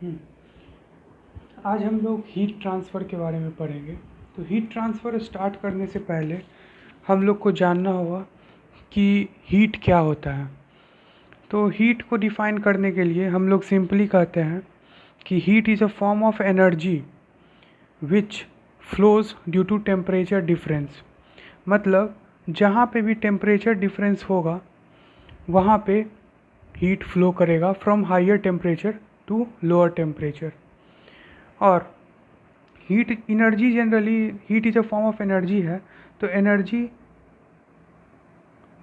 हम्म, आज हम लोग हीट ट्रांसफ़र के बारे में पढ़ेंगे। तो हीट ट्रांसफ़र स्टार्ट करने से पहले हम लोग को जानना होगा कि हीट क्या होता है। तो हीट को डिफ़ाइन करने के लिए हम लोग सिंपली कहते हैं कि heat is a form of energy which flows due to temperature difference. मतलब जहाँ पे भी टेम्परेचर डिफरेंस होगा वहाँ पे हीट फ्लो करेगा from higher temperature to lower temperature. और heat energy generally heat is a form of energy है। तो एनर्जी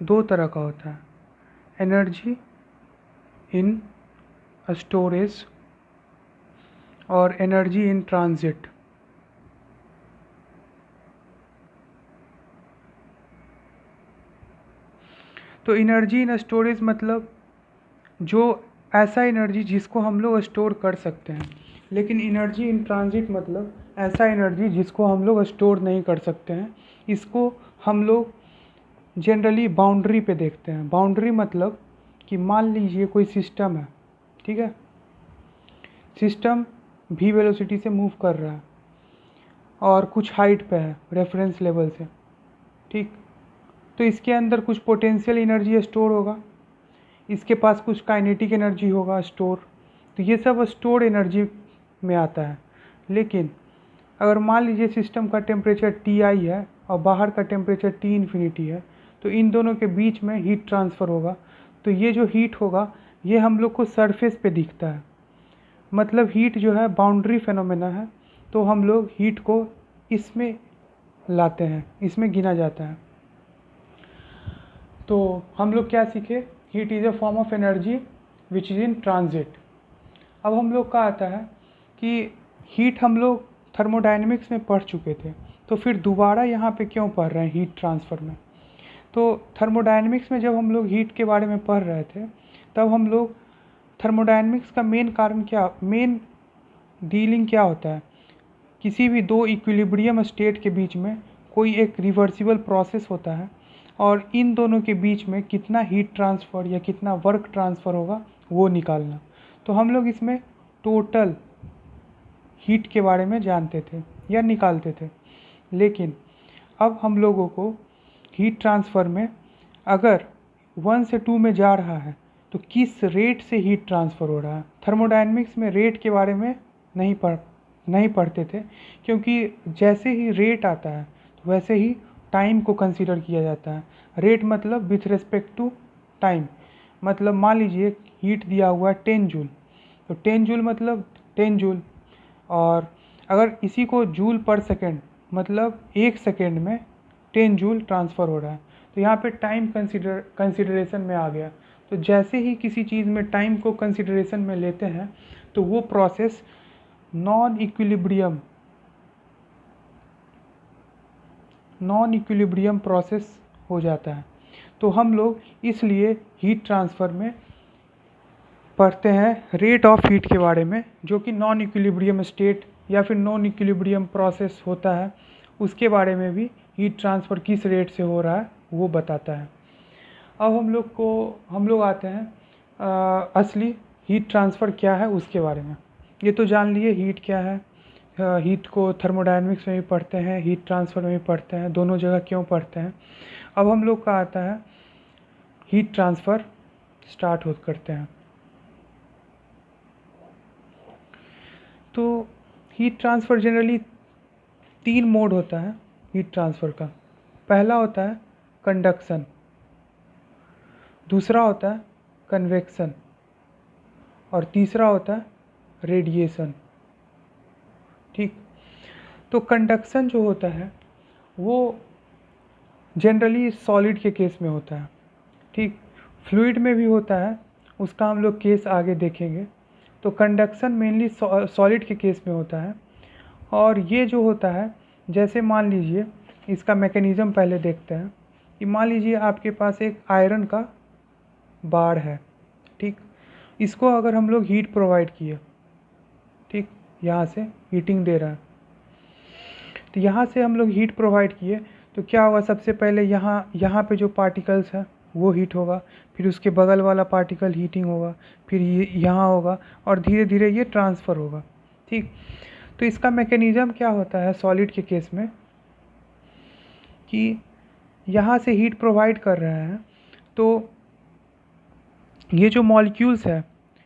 दो तरह का होता है, एनर्जी इन स्टोरेज और एनर्जी इन ट्रांजिट। तो एनर्जी इन स्टोरेज मतलब जो ऐसा एनर्जी जिसको हम लोग स्टोर कर सकते हैं, लेकिन एनर्जी इन ट्रांजिट मतलब ऐसा एनर्जी जिसको हम लोग स्टोर नहीं कर सकते हैं। इसको हम लोग जनरली बाउंड्री पे देखते हैं। बाउंड्री मतलब कि मान लीजिए कोई सिस्टम है, ठीक है, सिस्टम v वेलोसिटी से मूव कर रहा है और कुछ हाइट पे है रेफरेंस लेवल से, ठीक। तो इसके अंदर कुछ पोटेंशियल एनर्जी स्टोर होगा, इसके पास कुछ काइनेटिक एनर्जी होगा स्टोर। तो ये सब स्टोर एनर्जी में आता है। लेकिन अगर मान लीजिए सिस्टम का टेम्परेचर Ti है और बाहर का टेम्परेचर T इन्फिनिटी है, तो इन दोनों के बीच में हीट ट्रांसफ़र होगा। तो ये जो हीट होगा ये हम लोग को सरफेस पे दिखता है। मतलब हीट जो है बाउंड्री फेनोमेना है। तो हम लोग हीट को इसमें लाते हैं, इसमें गिना जाता है। तो हम लोग क्या सीखे, heat is a form of energy which is in transit. अब हम लोग का आता है कि हीट हम लोग थर्मोडायनेमिक्स में पढ़ चुके थे, तो फिर दोबारा यहाँ पे क्यों पढ़ रहे हैं हीट ट्रांसफ़र में। तो थर्मोडायनेमिक्स में जब हम लोग हीट के बारे में पढ़ रहे थे, तब हम लोग थर्मोडायनेमिक्स का मेन कारण क्या, मेन डीलिंग क्या होता है, किसी भी दो इक्विलिब्रियम स्टेट के बीच में कोई एक रिवर्सिबल प्रोसेस होता है और इन दोनों के बीच में कितना हीट ट्रांसफ़र या कितना वर्क ट्रांसफ़र होगा वो निकालना। तो हम लोग इसमें टोटल हीट के बारे में जानते थे या निकालते थे। लेकिन अब हम लोगों को हीट ट्रांसफ़र में अगर 1 से 2 में जा रहा है तो किस रेट से हीट ट्रांसफ़र हो रहा है। थर्मोडायनेमिक्स में रेट के बारे में नहीं पढ़ते थे, क्योंकि जैसे ही रेट आता है तो वैसे ही टाइम को कंसीडर किया जाता है। रेट मतलब विथ रिस्पेक्ट टू टाइम। मतलब मान लीजिए हीट दिया हुआ है 10 जूल, तो 10 जूल मतलब 10 जूल। और अगर इसी को जूल पर सेकेंड मतलब 1 सेकेंड में 10 जूल ट्रांसफ़र हो रहा है, तो यहाँ पे टाइम कंसिडरेशन में आ गया। तो जैसे ही किसी चीज़ में टाइम को कंसिडरेशन में लेते हैं तो वो प्रोसेस नॉन इक्विलिब्रियम प्रोसेस हो जाता है। तो हम लोग इसलिए हीट ट्रांसफ़र में पढ़ते हैं रेट ऑफ हीट के बारे में, जो कि नॉन इक्विलिब्रियम स्टेट या फिर नॉन इक्विलिब्रियम प्रोसेस होता है, उसके बारे में भी हीट ट्रांसफ़र किस रेट से हो रहा है वो बताता है। अब हम लोग आते हैं असली हीट ट्रांसफ़र क्या है उसके बारे में। ये तो जान लिए हीट क्या है। हीट को थर्मोडायनेमिक्स में भी पढ़ते हैं, हीट ट्रांसफ़र में भी पढ़ते हैं, दोनों जगह क्यों पढ़ते हैं। अब हम लोग का आता है हीट ट्रांसफ़र स्टार्ट हो करते हैं। तो हीट ट्रांसफ़र जनरली 3 मोड होता है हीट ट्रांसफ़र का। पहला होता है कंडक्शन, दूसरा होता है कन्वेक्शन और तीसरा होता है रेडिएशन, ठीक। तो कंडक्शन जो होता है वो जनरली सॉलिड के केस में होता है, ठीक। फ्लूइड में भी होता है, उसका हम लोग केस आगे देखेंगे। तो कंडक्शन मेनली सॉलिड के केस में होता है। और ये जो होता है, जैसे मान लीजिए इसका मैकेनिज़्म पहले देखते हैं कि मान लीजिए आपके पास एक आयरन का बार है, ठीक। इसको अगर हम लोग हीट प्रोवाइड किए, ठीक, यहाँ से हीटिंग दे रहा है, तो यहाँ से हम लोग हीट प्रोवाइड किए तो क्या होगा, सबसे पहले यहाँ पे जो पार्टिकल्स हैं वो हीट होगा, फिर उसके बगल वाला पार्टिकल हीटिंग होगा, फिर ये यहाँ होगा और धीरे धीरे ये ट्रांसफ़र होगा। ठीक, तो इसका मैकेनिज़्म क्या होता है सॉलिड के केस में कि यहाँ से हीट प्रोवाइड कर रहे हैं, तो ये जो मॉलिक्यूल्स है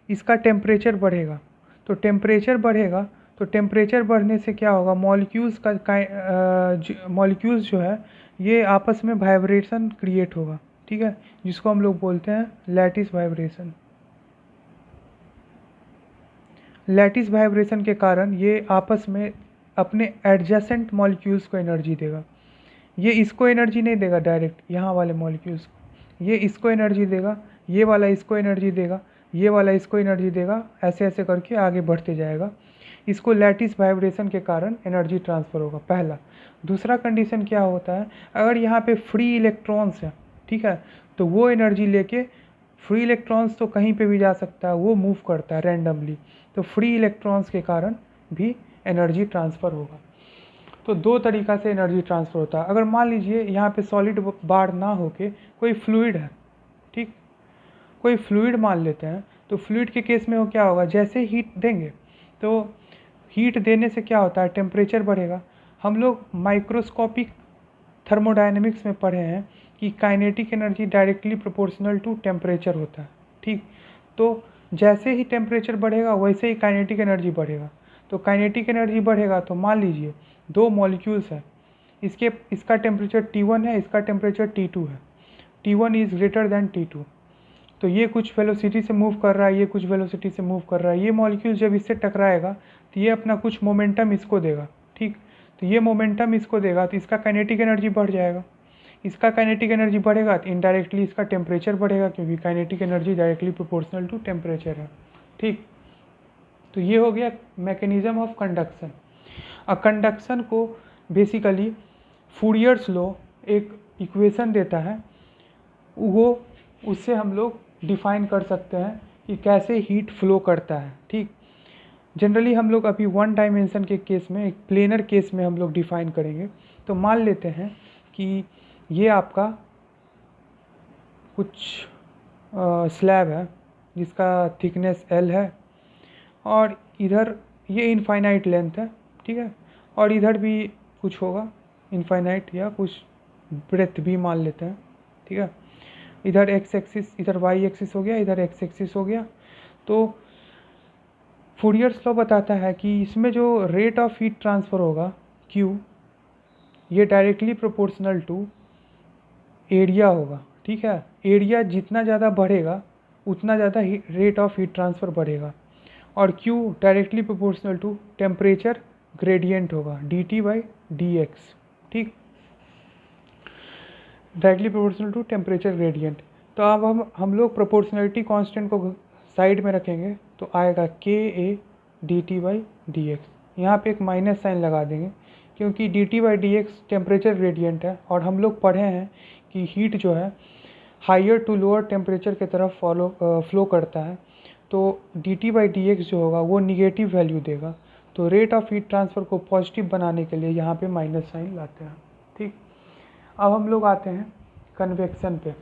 इसका टेम्परेचर बढ़ेगा। तो टेम्परेचर बढ़ेगा, तो टेम्परेचर बढ़ने से क्या होगा, मॉलिक्यूल्स जो है ये आपस में वाइब्रेशन क्रिएट होगा। ठीक है, जिसको हम लोग बोलते हैं लैटिस वाइब्रेशन। लैटिस वाइब्रेशन के कारण ये आपस में अपने एडजेसेंट मॉलिक्यूल्स को एनर्जी देगा। ये इसको एनर्जी नहीं देगा डायरेक्ट, यहाँ वाले मॉलिक्यूल्स को, ये इसको एनर्जी देगा, ये वाला इसको एनर्जी देगा, ये वाला इसको एनर्जी देगा, ऐसे ऐसे करके आगे बढ़ते जाएगा। इसको लैटिस वाइब्रेशन के कारण एनर्जी ट्रांसफ़र होगा, पहला। दूसरा कंडीशन क्या होता है, अगर यहाँ पे फ्री इलेक्ट्रॉन्स है, ठीक है, तो वो एनर्जी लेके, फ्री इलेक्ट्रॉन्स तो कहीं पे भी जा सकता है, वो मूव करता है रैंडमली, तो फ्री इलेक्ट्रॉन्स के कारण भी एनर्जी ट्रांसफ़र होगा। तो दो तरीक़ा से एनर्जी ट्रांसफ़र होता है। अगर मान लीजिए यहाँ पे सॉलिड बार ना होके कोई फ्लूइड है, ठीक, कोई फ्लूइड मान लेते हैं, तो फ्लूइड के केस में वो क्या होगा, जैसे हीट देंगे तो हीट देने से क्या होता है, टेम्परेचर बढ़ेगा। हम लोग माइक्रोस्कोपिक थर्मोडायनेमिक्स में पढ़े हैं कि kinetic energy directly proportional to temperature होता है। ठीक, तो जैसे ही टेम्परेचर बढ़ेगा वैसे ही काइनेटिक एनर्जी बढ़ेगा। तो काइनेटिक एनर्जी बढ़ेगा, तो मान लीजिए दो मॉलिक्यूल्स हैं, इसका टेम्परेचर T1 है, इसका टेम्परेचर T2 है, T1 is greater than T2। तो ये कुछ वेलोसिटी से मूव कर रहा है, ये कुछ वेलोसिटी से मूव कर रहा है। ये मॉलिक्यूल जब इससे टकराएगा तो ये अपना कुछ मोमेंटम इसको देगा। ठीक, तो ये मोमेंटम इसको देगा, तो इसका काइनेटिक एनर्जी बढ़ जाएगा। इसका काइनेटिक एनर्जी बढ़ेगा तो इनडायरेक्टली इसका टेम्परेचर बढ़ेगा, क्योंकि kinetic energy directly proportional to temperature है। ठीक, तो ये हो गया मैकेनिज्म ऑफ कंडक्शन। कंडक्शन को बेसिकली फूरियर्स लॉ एक इक्वेशन देता है, वो उससे हम लोग डिफ़ाइन कर सकते हैं कि कैसे हीट फ्लो करता है। ठीक, जनरली हम लोग अभी वन डायमेंशन के केस में, एक प्लेनर केस में हम लोग डिफ़ाइन करेंगे। तो मान लेते हैं कि ये आपका कुछ स्लैब है जिसका थिकनेस L है, और इधर ये इनफाइनाइट लेंथ है, ठीक है, और इधर भी कुछ होगा इनफाइनाइट या कुछ ब्रेथ भी मान लेते हैं। ठीक है, इधर एक्स एक्सिस, इधर वाई एक्सिस हो गया, इधर एक्स एक्सिस हो गया। तो फूरियर्स लॉ बताता है कि इसमें जो रेट ऑफ हीट ट्रांसफ़र होगा Q, ये डायरेक्टली प्रोपोर्शनल टू एरिया होगा। ठीक है, एरिया जितना ज़्यादा बढ़ेगा उतना ज़्यादा रेट ऑफ हीट ट्रांसफ़र बढ़ेगा, और Q directly proportional to temperature gradient होगा, dT/dx। ठीक, directly proportional to temperature gradient. तो अब हम लोग प्रोपोर्शनलिटी कांस्टेंट को साइड में रखेंगे, तो आएगा KA dT/dx। यहाँ पे एक माइनस साइन लगा देंगे, क्योंकि dT/dx टेम्परेचर ग्रेडियंट है, और हम लोग पढ़े हैं कि हीट जो है हायर टू लोअर टेम्परेचर की तरफ फ्लो करता है। तो dT/dx जो होगा वो निगेटिव वैल्यू देगा। तो रेट ऑफ हीट ट्रांसफ़र को पॉजिटिव बनाने के लिए यहाँ पे माइनस साइन लाते हैं। ठीक, अब हम लोग आते हैं कन्वेक्शन पे।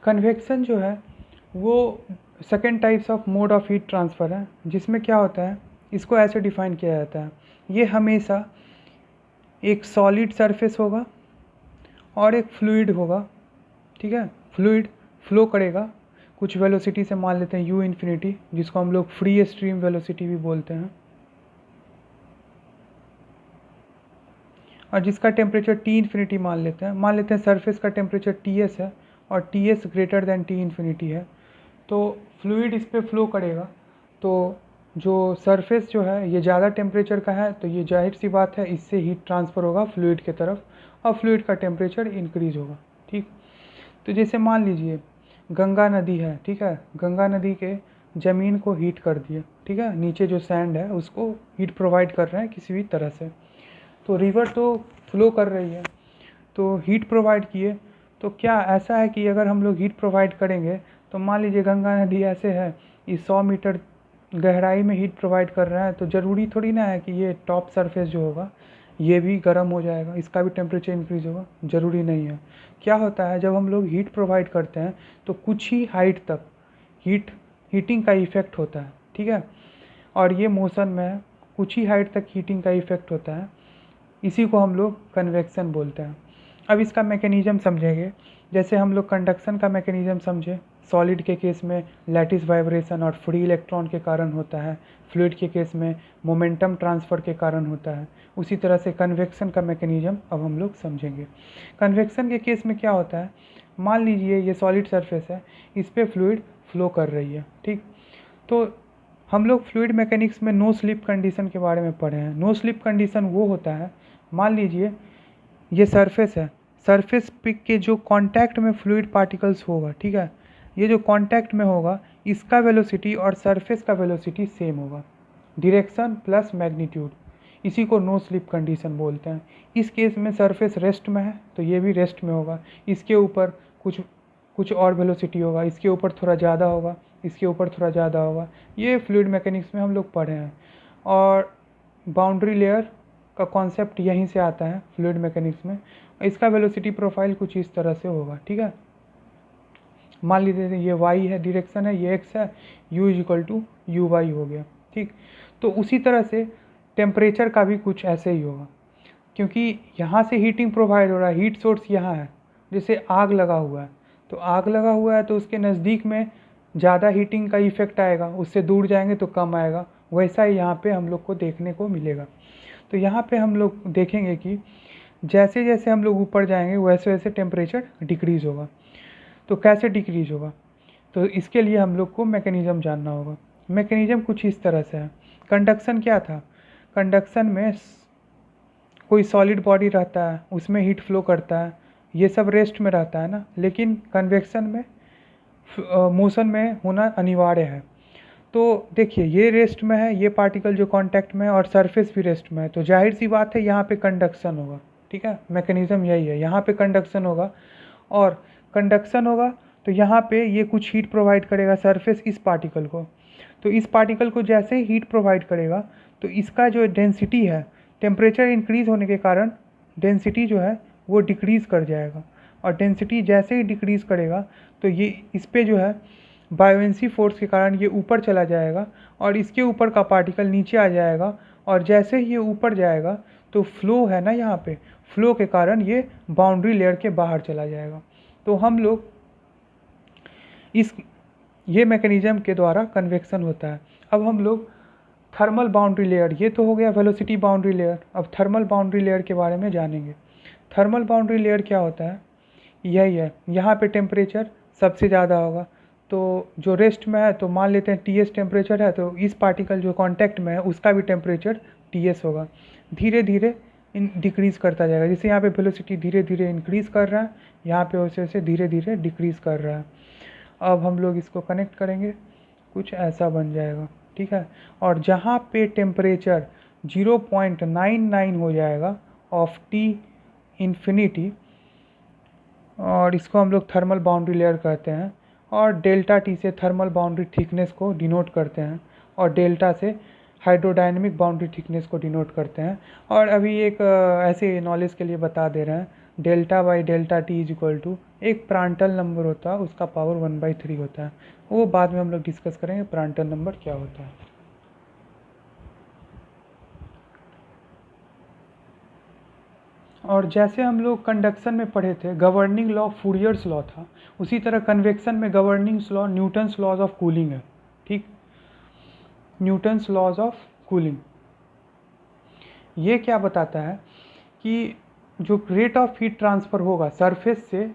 कन्वेक्शन जो है वो second types of mode of heat transfer है, जिसमें क्या होता है, इसको ऐसे डिफ़ाइन किया जाता है, ये हमेशा एक सॉलिड सरफेस होगा और एक फ्लूइड होगा। ठीक है, फ्लूइड फ्लो करेगा कुछ वेलोसिटी से, मान लेते हैं u इन्फिनिटी, जिसको हम लोग फ्री स्ट्रीम वेलोसिटी भी बोलते हैं, और जिसका टेम्परेचर T इन्फिनिटी मान लेते हैं सरफेस का टेम्परेचर Ts है और Ts greater than T infinity है। तो फ्लूइड इस पर फ्लो करेगा, तो जो सरफेस जो है ये ज़्यादा टेम्परेचर का है, तो ये जाहिर सी बात है इससे हीट ट्रांसफ़र होगा फ्लूइड के तरफ, और फ्लूइड का टेम्परेचर इंक्रीज़ होगा। ठीक, तो जैसे मान लीजिए गंगा नदी है, ठीक है, गंगा नदी के ज़मीन को हीट कर दिए, ठीक है, नीचे जो सैंड है उसको हीट प्रोवाइड कर रहे हैं किसी भी तरह से। तो रिवर तो फ्लो कर रही है, तो हीट प्रोवाइड किए, तो क्या ऐसा है कि अगर हम लोग हीट प्रोवाइड करेंगे, तो मान लीजिए गंगा नदी ऐसे है, इस 100 मीटर गहराई में हीट प्रोवाइड कर रहा है, तो ज़रूरी थोड़ी ना है कि ये टॉप सरफेस जो होगा ये भी गर्म हो जाएगा, इसका भी टेम्परेचर इंक्रीज होगा, ज़रूरी नहीं है। क्या होता है जब हम लोग हीट प्रोवाइड करते हैं तो कुछ ही हाइट तक हीटिंग का इफ़ेक्ट होता है, ठीक है। और ये मोशन में कुछ ही हाइट तक हीटिंग का इफ़ेक्ट होता है, इसी को हम लोग कन्वेक्शन बोलते हैं। अब इसका मैकेनिज़्म समझेंगे। जैसे हम लोग कंडक्शन का मैकेनिज़्म समझे, सॉलिड के केस में लैटिस वाइब्रेशन और फ्री इलेक्ट्रॉन के कारण होता है, फ्लूइड के केस में मोमेंटम ट्रांसफ़र के कारण होता है। उसी तरह से कन्वेक्शन का मैकेनिज़्म अब हम लोग समझेंगे। कन्वेक्शन के केस में क्या होता है, मान लीजिए ये सॉलिड सरफेस है, इस पर फ्लूइड फ्लो कर रही है, ठीक। तो हम लोग फ्लूइड मैकेनिक्स में नो स्लिप कंडीशन के बारे में पढ़े हैं। नो स्लिप कंडीशन वो होता है, मान लीजिए ये सरफेस है, सरफेस पे के जो कांटेक्ट में फ्लूइड पार्टिकल्स होगा, ठीक है, ये जो कांटेक्ट में होगा इसका वेलोसिटी और सरफेस का वेलोसिटी सेम होगा, डायरेक्शन प्लस मैग्नीट्यूड। इसी को नो स्लिप कंडीशन बोलते हैं। इस केस में सरफेस रेस्ट में है तो ये भी रेस्ट में होगा, इसके ऊपर कुछ और वेलोसिटी होगा, इसके ऊपर थोड़ा ज़्यादा होगा, इसके ऊपर थोड़ा ज़्यादा होगा। ये फ्लूइड मैकेनिक्स में हम लोग पढ़े हैं। और बाउंड्री लेयर का कॉन्सेप्ट यहीं से आता है फ्लूइड मैकेनिक्स में। इसका वेलोसिटी प्रोफाइल कुछ इस तरह से होगा, ठीक है। मान लीजिए ये y है, डायरेक्शन है, ये x है, u equal to u y हो गया, ठीक। तो उसी तरह से टेम्परेचर का भी कुछ ऐसे ही होगा, क्योंकि यहाँ से हीटिंग प्रोवाइड हो रहा है, हीट सोर्स यहाँ है। जैसे आग लगा हुआ है, तो आग लगा हुआ है तो उसके नज़दीक में ज़्यादा हीटिंग का इफेक्ट आएगा, उससे दूर जाएंगे तो कम आएगा। वैसा ही यहाँ पे हम लोग को देखने को मिलेगा। तो यहाँ पे हम लोग देखेंगे कि जैसे जैसे हम लोग ऊपर जाएंगे वैसे वैसे टेम्परेचर डिक्रीज़ होगा। तो कैसे डिक्रीज़ होगा, तो इसके लिए हम लोग को मैकेनिज़्म जानना होगा। मैकेनिज़्म कुछ इस तरह से है। कंडक्शन क्या था, कंडक्शन में कोई सॉलिड बॉडी रहता है, उसमें हीट फ्लो करता है, ये सब रेस्ट में रहता है ना, लेकिन कन्वेक्शन में मोशन में होना अनिवार्य है। तो देखिए ये रेस्ट में है, ये पार्टिकल जो कांटेक्ट में है, और सरफेस भी रेस्ट में है, तो जाहिर सी बात है यहाँ पे कंडक्शन होगा, ठीक है। मैकेनिज़्म यही है, यहाँ पे कंडक्शन होगा, और कंडक्शन होगा तो यहाँ पे ये कुछ हीट प्रोवाइड करेगा सरफेस इस पार्टिकल को। तो इस पार्टिकल को जैसे ही हीट प्रोवाइड करेगा तो इसका जो डेंसिटी है, टेम्परेचर इंक्रीज़ होने के कारण डेंसिटी जो है वो डिक्रीज़ कर जाएगा। और डेंसिटी जैसे ही डिक्रीज़ करेगा तो ये इस पे जो है बायोएंसी फोर्स के कारण ये ऊपर चला जाएगा, और इसके ऊपर का पार्टिकल नीचे आ जाएगा। और जैसे ही ये ऊपर जाएगा तो फ्लो है ना, यहाँ पे फ्लो के कारण ये बाउंड्री लेयर के बाहर चला जाएगा। तो हम लोग ये मैकेनिज़्म के द्वारा कन्वेक्शन होता है। अब हम लोग थर्मल बाउंड्री लेयर, ये तो हो गया वेलोसिटी बाउंड्री लेयर। अब थर्मल बाउंड्री लेयर के बारे में जानेंगे। थर्मल बाउंड्री लेयर क्या होता है, यही है, यहाँ पे टेम्परेचर सबसे ज़्यादा होगा। तो जो रेस्ट में है तो मान लेते हैं Ts टेम्परेचर है, तो इस पार्टिकल जो कांटेक्ट में है उसका भी टेम्परेचर Ts होगा। धीरे धीरे डिक्रीज़ करता जाएगा, जैसे यहाँ पे वेलोसिटी धीरे धीरे इंक्रीज़ कर रहा है, यहाँ पे वैसे वैसे धीरे धीरे डिक्रीज़ कर रहा है। अब हम लोग इसको कनेक्ट करेंगे, कुछ ऐसा बन जाएगा, ठीक है। और जहाँ पे टेम्परेचर 0.99 हो जाएगा ऑफ T इन्फिनिटी, और इसको हम लोग थर्मल बाउंड्री लेयर कहते हैं। और डेल्टा टी से थर्मल बाउंड्री थिकनेस को डिनोट करते हैं, और डेल्टा से हाइड्रोडायनेमिक बाउंड्री थिकनेस को डिनोट करते हैं। और अभी एक ऐसे नॉलेज के लिए बता दे रहे हैं, delta by delta T is equal to एक प्रांटल नंबर होता है, उसका पावर 1/3 होता है। वो बाद में हम लोग डिस्कस करेंगे प्रांटल नंबर क्या होता है। और जैसे हम लोग कंडक्शन में पढ़े थे गवर्निंग लॉ फूरियर्स लॉ था, उसी तरह कन्वेक्शन में governing law Newton's laws of cooling है, ठीक। न्यूटन्स लॉज ऑफ कूलिंग ये क्या बताता है कि जो रेट ऑफ हीट ट्रांसफ़र होगा सरफेस से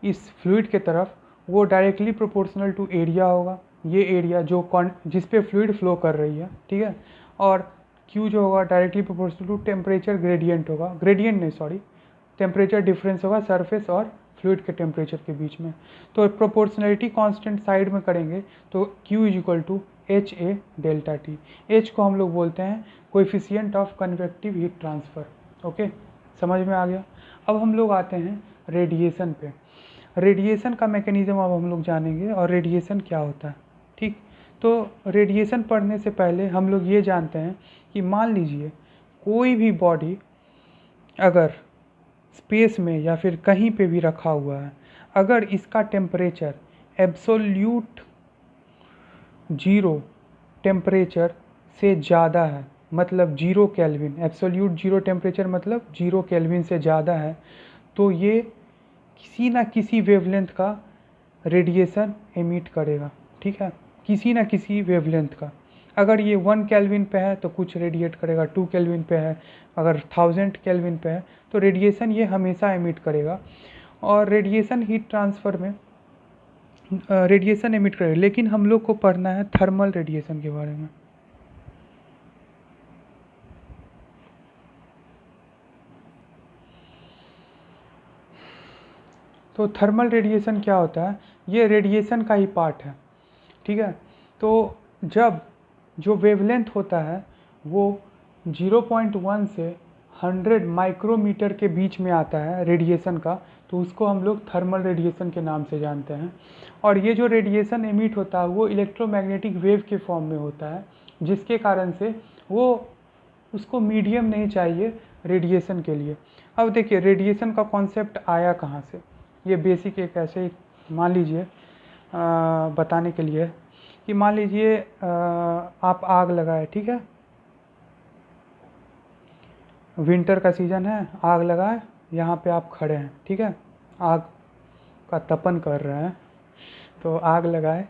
इस फ्लूइड के तरफ, वो डायरेक्टली प्रोपोर्शनल टू एरिया होगा। ये एरिया जिस पे फ्लूइड फ्लो कर रही है, ठीक है। और Q जो होगा directly proportional to temperature gradient होगा, ग्रेडियंट नहीं सॉरी, टेम्परेचर डिफरेंस होगा सरफेस और फ्लूइड के टेम्परेचर के बीच में। तो प्रोपोर्शनलिटी कांस्टेंट साइड में करेंगे तो Q is equal to HA delta T। H को हम लोग बोलते हैं coefficient of convective heat transfer. Okay, समझ में आ गया। अब हम लोग आते हैं रेडिएशन पे। रेडिएशन का मैकेनिज़्म अब हम लोग जानेंगे, और रेडिएशन क्या होता है, ठीक। तो रेडिएशन पढ़ने से पहले हम लोग ये जानते हैं कि मान लीजिए कोई भी बॉडी अगर स्पेस में या फिर कहीं पे भी रखा हुआ है, अगर इसका टेम्परेचर एब्सोल्यूट जीरो टेम्परेचर से ज़्यादा है, मतलब 0 केल्विन, एब्सोल्यूट जीरो टेम्परेचर मतलब 0 केल्विन से ज़्यादा है, तो ये किसी ना किसी वेवलेंथ का रेडिएशन एमिट करेगा। ठीक है, किसी ना किसी वेवलेंथ का। अगर ये 1 केल्विन पे है तो कुछ रेडिएट करेगा, 2 केल्विन पे है, अगर 1000 केल्विन पे है तो रेडिएशन ये हमेशा एमिट करेगा। और रेडिएशन हीट ट्रांसफ़र में रेडिएशन एमिट करेगा। लेकिन हम लोग को पढ़ना है थर्मल रेडिएशन के बारे में। तो थर्मल रेडिएशन क्या होता है? ये रेडिएशन का ही पार्ट है। ठीक है, तो जब जो वेवलेंथ होता है वो 0.1 से 100 माइक्रोमीटर के बीच में आता है रेडिएशन का, तो उसको हम लोग थर्मल रेडिएशन के नाम से जानते हैं। और ये जो रेडिएशन एमिट होता है वो इलेक्ट्रोमैग्नेटिक वेव के फॉर्म में होता है, जिसके कारण से वो उसको मीडियम नहीं चाहिए रेडिएशन के लिए। अब देखिए रेडिएशन का कॉन्सेप्ट आया कहाँ से। ये बेसिक एक ऐसे ही मान लीजिए बताने के लिए कि मान लीजिए आप आग लगाए, ठीक है, विंटर का सीज़न है, आग लगाए, यहाँ पे आप खड़े हैं, ठीक है, आग का तपन कर रहे हैं, तो आग लगाए,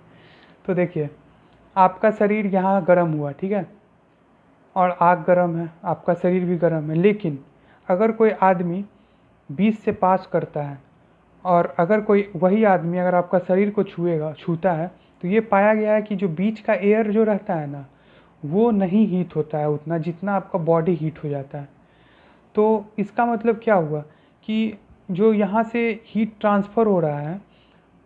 तो देखिए आपका शरीर यहाँ गर्म हुआ, ठीक है, और आग गर्म है, आपका शरीर भी गर्म है। लेकिन अगर कोई आदमी 20 से पास करता है और अगर कोई वही आदमी अगर आपका शरीर को छूता है, तो ये पाया गया है कि जो बीच का एयर जो रहता है ना, वो नहीं हीट होता है उतना जितना आपका बॉडी हीट हो जाता है। तो इसका मतलब क्या हुआ कि जो यहाँ से हीट ट्रांसफ़र हो रहा है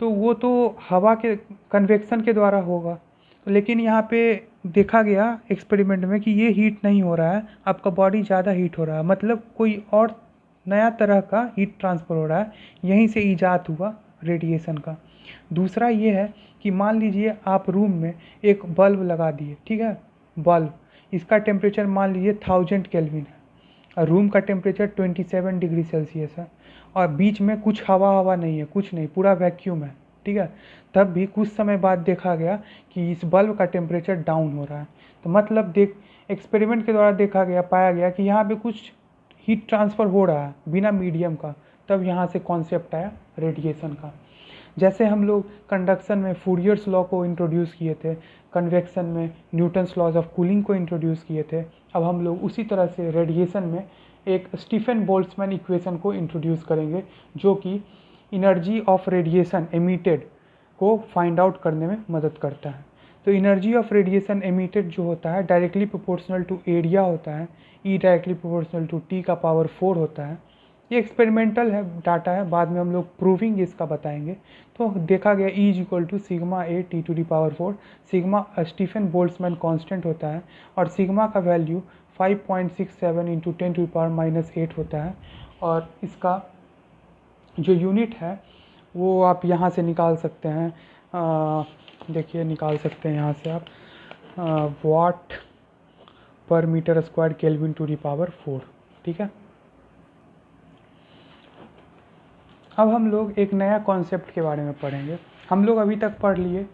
तो वो तो हवा के कन्वेक्शन के द्वारा होगा, लेकिन यहाँ पे देखा गया एक्सपेरिमेंट में कि ये हीट नहीं हो रहा है, आपका बॉडी ज़्यादा हीट हो रहा है, मतलब कोई और नया तरह का हीट ट्रांसफ़र हो रहा है, यहीं से ईजाद हुआ रेडिएशन का। दूसरा ये है कि मान लीजिए आप रूम में एक बल्ब लगा दिए, ठीक है, बल्ब, इसका टेम्परेचर मान लीजिए 1000 केल्विन है और रूम का टेम्परेचर 27 डिग्री सेल्सियस है और बीच में कुछ हवा नहीं है, कुछ नहीं, पूरा वैक्यूम है, ठीक है, तब भी कुछ समय बाद देखा गया कि इस बल्ब का टेम्परेचर डाउन हो रहा है। तो मतलब एक्सपेरिमेंट के द्वारा देखा गया, पाया गया कि यहाँ पे कुछ हीट ट्रांसफ़र हो रहा है बिना मीडियम का, तब यहाँ से कॉन्सेप्ट आया रेडिएशन का। जैसे हम लोग कंडक्शन में फूरियर्स लॉ को इंट्रोड्यूस किए थे, कन्वेक्शन में न्यूटन्स लॉज ऑफ कूलिंग को इंट्रोड्यूस किए थे, अब हम लोग उसी तरह से रेडिएशन में एक स्टीफन बोल्ट्जमैन इक्वेशन को इंट्रोड्यूस करेंगे, जो कि एनर्जी ऑफ रेडिएशन एमिटेड को फाइंड आउट करने में मदद करता है। तो एनर्जी ऑफ रेडिएशन एमिटेड जो होता है डायरेक्टली प्रोपोर्शनल टू एरिया होता है, E directly proportional to T का पावर 4 होता है। ये एक्सपेरिमेंटल है, डाटा है, बाद में हम लोग प्रूविंग इसका बताएंगे। तो देखा गया E is equal to sigma A T to the power 4, sigma Stefan Boltzmann constant होता है और सिग्मा का value 5.67 into 10 to the power -8 होता है। और इसका जो यूनिट है वो आप यहाँ से निकाल सकते हैं, देखिए निकाल सकते हैं यहाँ से आप watt per metre square kelvin to the power 4, ठीक है। अब हम लोग एक नया कॉन्सेप्ट के बारे में पढ़ेंगे। हम लोग अभी तक पढ़ लिए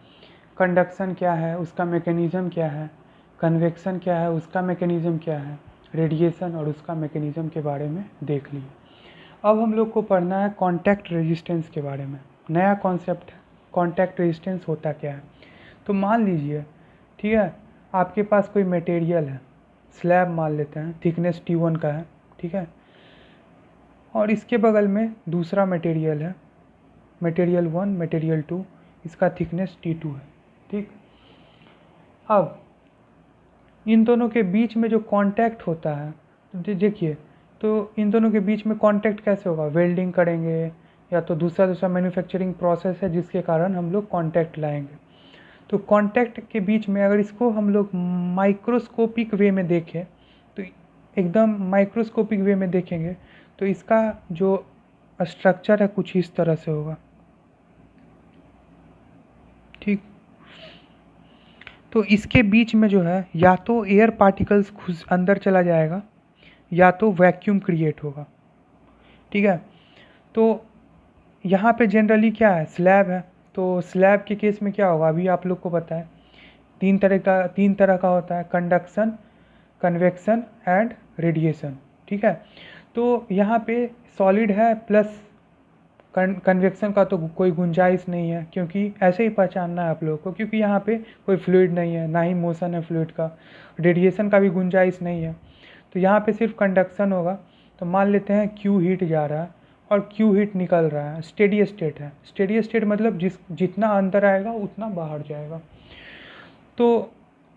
कंडक्शन क्या है, उसका मैकेनिज़्म क्या है, कन्वेक्शन क्या है, उसका मैकेनिज़्म क्या है, रेडिएशन और उसका मैकेनिज़्म के बारे में देख लिए। अब हम लोग को पढ़ना है कॉन्टैक्ट रेजिस्टेंस के बारे में। नया कॉन्सेप्ट है, कॉन्टैक्ट रेजिस्टेंस होता क्या है। तो मान लीजिए, ठीक है, आपके पास कोई मटेरियल है, स्लैब मान लेते हैं, थिकनेस T1 का है, ठीक है, और इसके बगल में दूसरा मटेरियल है, मटेरियल 1, मटेरियल 2, इसका थिकनेस T2 है, ठीक। अब इन दोनों के बीच में जो कांटेक्ट होता है, तो देखिए, तो इन दोनों के बीच में कांटेक्ट कैसे होगा, वेल्डिंग करेंगे या तो दूसरा मैन्युफैक्चरिंग प्रोसेस है जिसके कारण हम लोग कांटेक्ट लाएंगे। तो कांटेक्ट के बीच में अगर इसको हम लोग माइक्रोस्कोपिक वे में देखें, तो एकदम माइक्रोस्कोपिक वे में देखेंगे तो इसका जो स्ट्रक्चर है कुछ इस तरह से होगा, ठीक। तो इसके बीच में जो है या तो एयर पार्टिकल्स अंदर चला जाएगा या तो वैक्यूम क्रिएट होगा, ठीक है। तो यहाँ पे जनरली क्या है, स्लैब है। तो स्लैब के केस में क्या होगा, अभी आप लोग को पता है तीन तरह का होता है, कंडक्शन, कन्वेक्शन एंड रेडिएशन। ठीक है। तो यहाँ पे सॉलिड है प्लस कन्वेक्शन का तो कोई गुंजाइश नहीं है, क्योंकि ऐसे ही पहचानना है आप लोगों को, क्योंकि यहाँ पे कोई फ्लूइड नहीं है, ना ही मोशन है फ्लूइड का, रेडिएशन का भी गुंजाइश नहीं है। तो यहाँ पे सिर्फ कंडक्शन होगा। तो मान लेते हैं क्यू हीट जा रहा है और क्यू हीट निकल रहा है, स्टेडी स्टेट है। स्टेडी स्टेट मतलब जितना अंदर आएगा उतना बाहर जाएगा। तो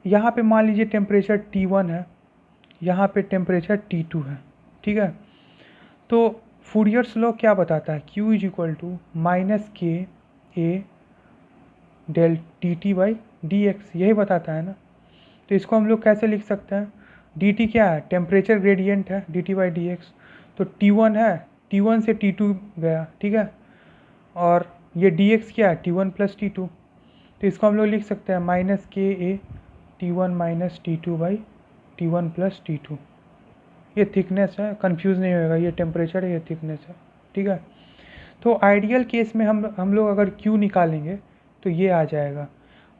यहाँ पे मान लीजिए टेम्परेचर T1 है, यहाँ पे टेम्परेचर T2 है। ठीक है। तो फूरियर्स लॉ क्या बताता है, Q is equal to minus K A del T T by D X, यही बताता है ना। तो इसको हम लोग कैसे लिख सकते हैं, डी टी क्या है, टेम्परेचर ग्रेडियंट है, D T by D x. तो T1 है, T1 से T2 गया, ठीक है। और ये डी एक्स क्या है, T1 प्लस T2। तो इसको हम लोग लिख सकते हैं minus K A T1 minus T2 by T1 plus T2। ये थिकनेस है, कंफ्यूज नहीं होएगा, ये टेम्परेचर है, ये थिकनेस है। ठीक है। तो आइडियल केस में हम लोग अगर Q निकालेंगे तो ये आ जाएगा,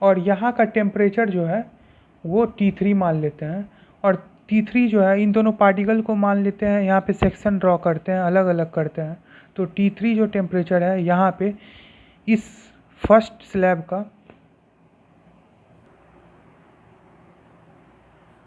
और यहाँ का टेम्परेचर जो है वो T3 मान लेते हैं, और T3 जो है इन दोनों पार्टिकल को मान लेते हैं, यहाँ पे सेक्शन ड्रॉ करते हैं, अलग अलग करते हैं। तो T3 जो टेम्परेचर है यहाँ पे इस फर्स्ट स्लैब का